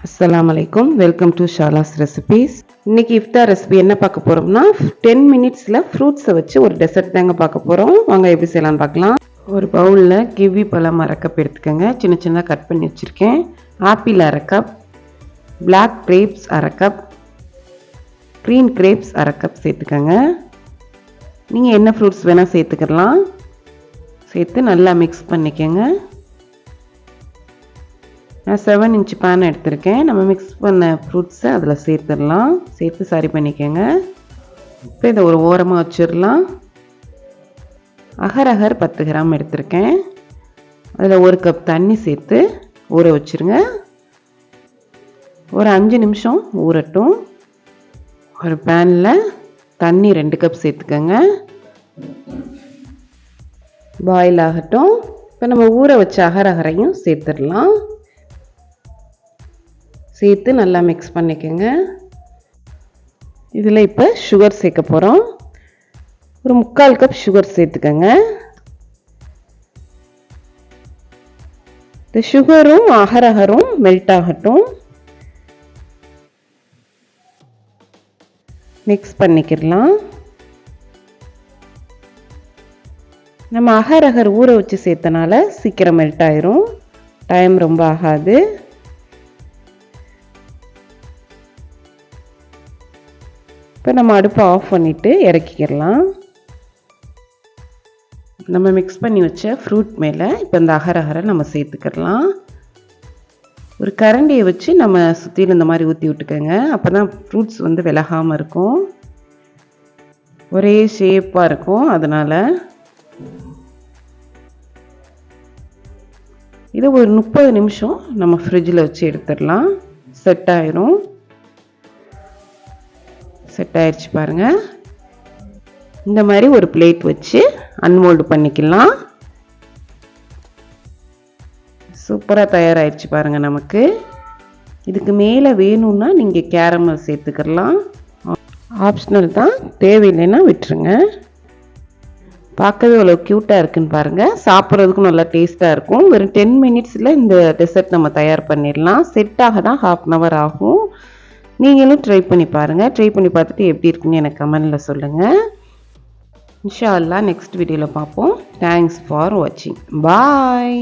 அஸ்ஸலாமு அலைக்கும். Welcome to Shala's recipes. இன்னைக்கு இஃப்தார் ரெசிபி என்ன பார்க்க போகிறோம்னா 10 மினிட்ஸில் ஃப்ரூட்ஸை வச்சு ஒரு டெசர்ட் தாங்க பார்க்க போகிறோம். வாங்க எப்படி செய்யலாம்னு பார்க்கலாம். ஒரு பவுலில் கிவி பழம் அரை கப் எடுத்துக்கோங்க. சின்ன சின்னதாக கட் பண்ணி வச்சுருக்கேன். ஆப்பிள் அரை கப், பிளாக் கிரேப்ஸ் அரை கப், க்ரீன் கிரேப்ஸ் அரை கப் சேர்த்துக்கோங்க. நீங்கள் என்ன ஃப்ரூட்ஸ் வேணால் சேர்த்துக்கலாம். சேர்த்து நல்லா மிக்ஸ் பண்ணிக்கோங்க. நான் 7 இன்ச் பேன் எடுத்திருக்கேன். நம்ம மிக்ஸ் பண்ண ஃப்ரூட்ஸை அதில் சேர்த்துடலாம். சேர்த்து சரி பண்ணிக்கோங்க. இப்போ இதை ஒரு ஓரமாக வச்சிடலாம். அகர் 10 கிராம் எடுத்திருக்கேன். அதில் 1 கப் தண்ணி சேர்த்து ஊற வச்சுருங்க. ஒரு 5 நிமிஷம் ஊறட்டும். ஒரு பேனில் தண்ணி 2 கப் சேர்த்துக்கோங்க. பாயில் ஆகட்டும். இப்போ நம்ம ஊற வச்ச அகரையும் சேர்த்துடலாம். சேர்த்து நல்லா மிக்ஸ் பண்ணிக்கோங்க. இதில் இப்போ சுகர் சேர்க்க போகிறோம். ஒரு 3/4 கப் சுகர் சேர்த்துக்கோங்க. இந்த சுகரும் அகரும் மெல்ட் ஆகட்டும். மிக்ஸ் பண்ணிக்கிடலாம். நம்ம அகர் ஊற வச்சு சேர்த்தனால சீக்கிரம் மெல்ட் ஆயிரும். டைம் ரொம்ப ஆகாது. இப்போ நம்ம அடுப்பை ஆஃப் பண்ணிவிட்டு இறக்கிக்கிடலாம். நம்ம மிக்ஸ் பண்ணி வச்ச ஃப்ரூட் மேலே இப்போ இந்த அகரை நம்ம சேர்த்துக்கிடலாம். ஒரு கரண்டியை வச்சு நம்ம சுற்றிலும் இந்த மாதிரி ஊற்றி விட்டுக்கோங்க. அப்போ தான் ஃப்ரூட்ஸ் வந்து விலகாமல் இருக்கும். ஒரே ஷேப்பாக இருக்கும். அதனால் இதை ஒரு 30 நிமிஷம் நம்ம ஃப்ரிட்ஜில் வச்சு எடுத்துடலாம். செட் ஆயிரும். செட் ஆயிடுச்சு பாருங்கள். இந்த மாதிரி ஒரு பிளேட் வச்சு அன்மோல்டு பண்ணிக்கலாம். சூப்பராக தயாராகிடுச்சு பாருங்கள். நமக்கு இதுக்கு மேலே வேணும்னா நீங்கள் கேரமல் சேர்த்துக்கலாம். ஆப்ஷனல் தான், தேவையில்லைன்னா விட்டுருங்க. பார்க்கவே அவ்வளோ க்யூட்டாக இருக்குன்னு பாருங்கள். சாப்பிட்றதுக்கும் நல்லா டேஸ்ட்டாக இருக்கும். வெறும் 10 மினிட்ஸில் இந்த டெசர்ட் நம்ம தயார் பண்ணிடலாம். செட் ஆக தான் 1/2 hour ஆகும். நீங்களும் ட்ரை பண்ணி பாருங்கள். ட்ரை பண்ணி பார்த்துட்டு எப்படி இருக்குன்னு எனக்கு கமெண்டில் சொல்லுங்கள். இன்ஷா அல்லாஹ் நெக்ஸ்ட் வீடியோவில் பார்ப்போம். தேங்க்ஸ் ஃபார் வாட்சிங். பாய்.